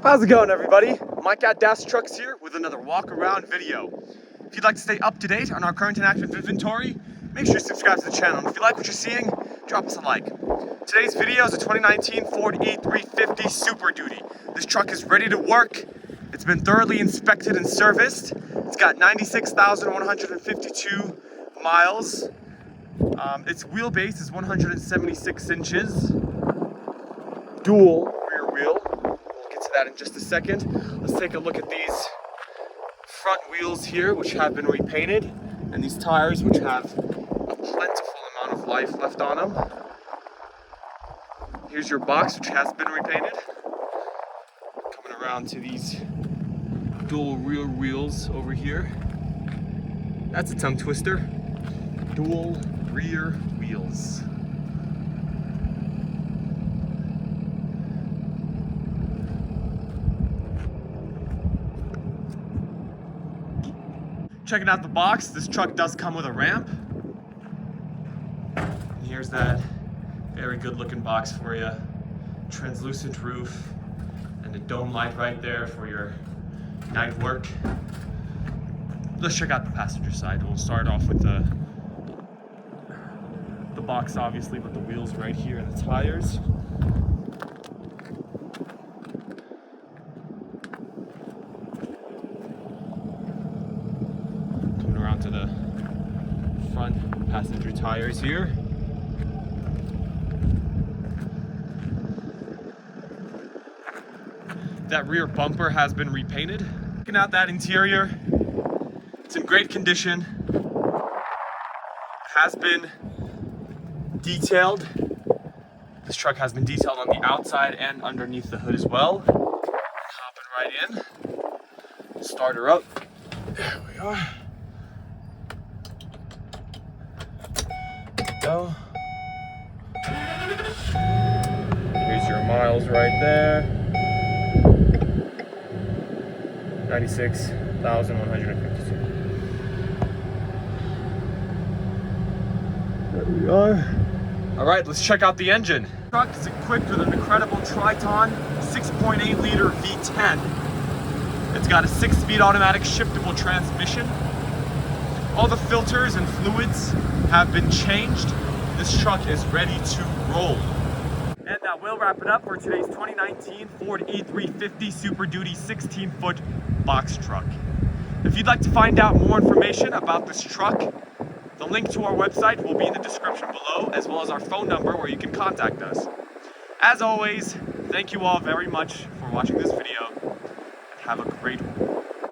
How's it going, everybody? Mike at Das Trucks here with another walk around video. If you'd like to stay up to date on our current and active inventory, make sure you subscribe to the channel. And if you like what you're seeing, drop us a like. Today's video is a 2019 Ford E-350 Super Duty. This truck is ready to work. It's been thoroughly inspected and serviced. It's got 96,152 miles. Its wheelbase is 176 inches. Dual rear wheel. We'll get to that in just a second. Let's take a look at these front wheels here, which have been repainted, and these tires, which have a plentiful amount of life left on them. Here's your box, which has been repainted. Coming around to these dual rear wheels over here. That's a tongue twister. Dual rear wheels. Checking out the box, this truck does come with a ramp. And here's that very good looking box for you. Translucent roof and a dome light right there for your night work. Let's check out the passenger side. We'll start off with the box, obviously, but the wheels right here and the tires. Coming around to the front passenger tires here. That rear bumper has been repainted. Checking out that interior. It's in great condition. Has been detailed. This truck has been detailed on the outside and underneath the hood as well. Hopping right in. Start her up. There we are. Go. Here's your miles right there. 96,152. There we are. All right, let's check out the engine. The truck is equipped with an incredible Triton 6.8 liter V10. It's got a 6-speed automatic shiftable transmission. All the filters and fluids have been changed. This truck is ready to roll. And that will wrap it up for today's 2019 Ford E-350 Super Duty 16-foot box truck. If you'd like to find out more information about this truck, the link to our website will be in the description below, as well as our phone number where you can contact us. As always, thank you all very much for watching this video, and have a great one.